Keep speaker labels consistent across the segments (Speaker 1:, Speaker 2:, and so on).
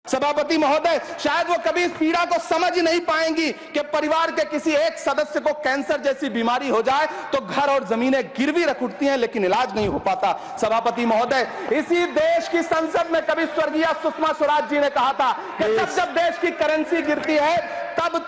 Speaker 1: सभापति महोदय, शायद वो कभी इस पीड़ा को समझ ही नहीं पाएंगी कि परिवार के किसी एक सदस्य को कैंसर जैसी बीमारी हो जाए तो घर और जमीनें गिरवी रख उठती हैं, लेकिन इलाज नहीं हो पाता। सभापति महोदय, इसी देश की संसद में कभी स्वर्गीय सुषमा स्वराज जी ने कहा था कि जब देश की करेंसी गिरती है तब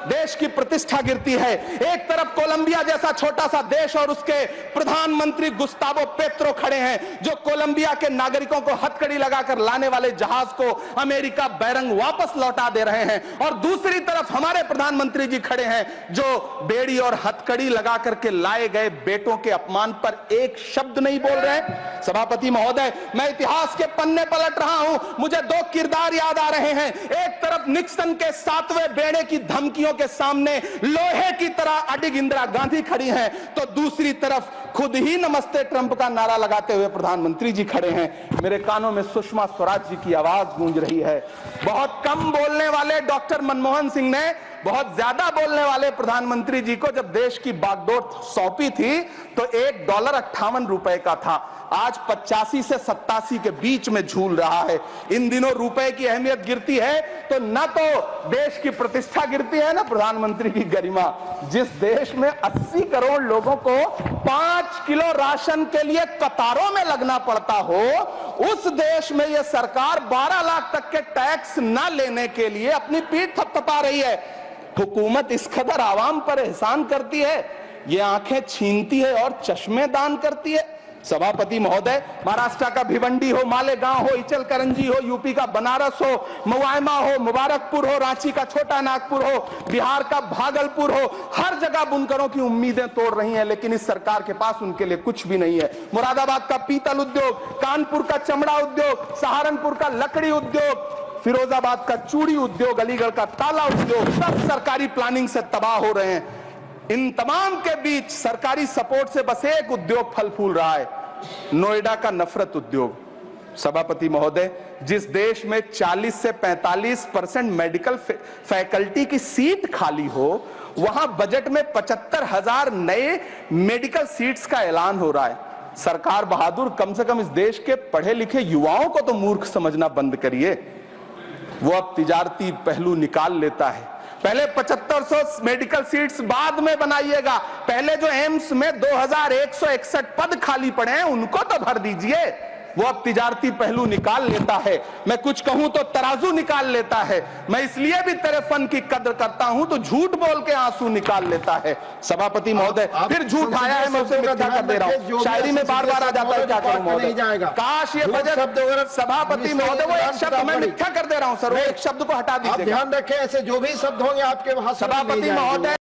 Speaker 1: देश की प्रतिष्ठा गिरती है। एक तरफ कोलंबिया जैसा छोटा सा देश और उसके प्रधानमंत्री गुस्तावो पेत्रो खड़े हैं, जो कोलंबिया के नागरिकों को हथकड़ी लगाकर लाने वाले जहाज को अमेरिका बैरंग वापस लौटा दे रहे हैं, और दूसरी तरफ हमारे प्रधानमंत्री जी खड़े हैं जो बेड़ी और हथकड़ी लगा करके लाए गए बेटों के अपमान पर एक शब्द नहीं बोल रहे हैं। सभापति महोदय, मैं इतिहास के पन्ने पलट रहा हूं, मुझे दो किरदार याद आ रहे हैं। एक तरफ निक्सन के 7वें बेड़े की धमकियों के सामने लोहे की तरह अडिग इंदिरा गांधी खड़ी हैं, तो दूसरी तरफ खुद ही नमस्ते ट्रंप का नारा लगाते हुए प्रधानमंत्री जी खड़े हैं। मेरे कानों में सुषमा स्वराज जी की आवाज गूंज रही है। बहुत कम बोलने वाले डॉक्टर मनमोहन सिंह ने बहुत ज्यादा बोलने वाले प्रधानमंत्री जी को जब देश की बागडोर सौंपी थी तो $1 58 का था, आज 85 से 87 के बीच में झूल रहा है। इन दिनों रुपए की अहमियत गिरती है तो न तो देश की प्रतिष्ठा गिरती है न प्रधानमंत्री की गरिमा। जिस देश में 80 करोड़ लोगों को 5 किलो राशन के लिए कतारों में लगना पड़ता हो, उस देश में यह सरकार 12 लाख तक के टैक्स न लेने के लिए अपनी पीठ थपथपा रही है। हुकूमत इस कदर आवाम पर एहसान करती है, ये आंखें छीनती है और चश्मे दान करती है। सभापति महोदय, महाराष्ट्र का भिवंडी हो, मालेगांव हो, इचलकरंजी हो, यूपी का बनारस हो, मुआयमा हो, मुबारकपुर हो, रांची का छोटा नागपुर हो, बिहार का भागलपुर हो, हर जगह बुनकरों की उम्मीदें तोड़ रही हैं, लेकिन इस सरकार के पास उनके लिए कुछ भी नहीं है। मुरादाबाद का पीतल उद्योग, कानपुर का चमड़ा उद्योग, सहारनपुर का लकड़ी उद्योग, फिरोजाबाद का चूड़ी उद्योग, अलीगढ़ का ताला उद्योग, सब सरकारी प्लानिंग से तबाह हो रहे हैं। इन तमाम के बीच सरकारी सपोर्ट से बस एक उद्योग फल फूल रहा है, नोएडा का नफरत उद्योग। सभापति महोदय, जिस देश में 40 से 45% मेडिकल फैकल्टी की सीट खाली हो, वहां बजट में 75,000 नए मेडिकल सीट्स का ऐलान हो रहा है। सरकार बहादुर, कम से कम इस देश के पढ़े लिखे युवाओं को तो मूर्ख समझना बंद करिए। वो अब तिजारती पहलू निकाल लेता है। पहले 7500 मेडिकल सीट्स बाद में बनाइएगा, पहले जो एम्स में 2161 पद खाली पड़े हैं उनको तो भर दीजिए। वो अब तिजारती पहलू निकाल लेता है। मैं कुछ कहूं तो तराजू निकाल लेता है। मैं इसलिए भी तेरे फन की कद्र करता हूं तो झूठ बोल के आंसू निकाल लेता है। सभापति महोदय, फिर झूठ आया है, मैं उसे मिथ्या कर दे रहा हूं। शायरी में बार बार आ जाता है, क्या करूं महोदय। काश ये बजट, सभापति महोदय, वो एक शब्द मैं मिथ्या कर दे रहा हूं सर, वो एक शब्द को हटा दीजिए।
Speaker 2: ध्यान रखें, ऐसे जो भी शब्द होंगे आपके वहां।
Speaker 1: सभापति महोदय।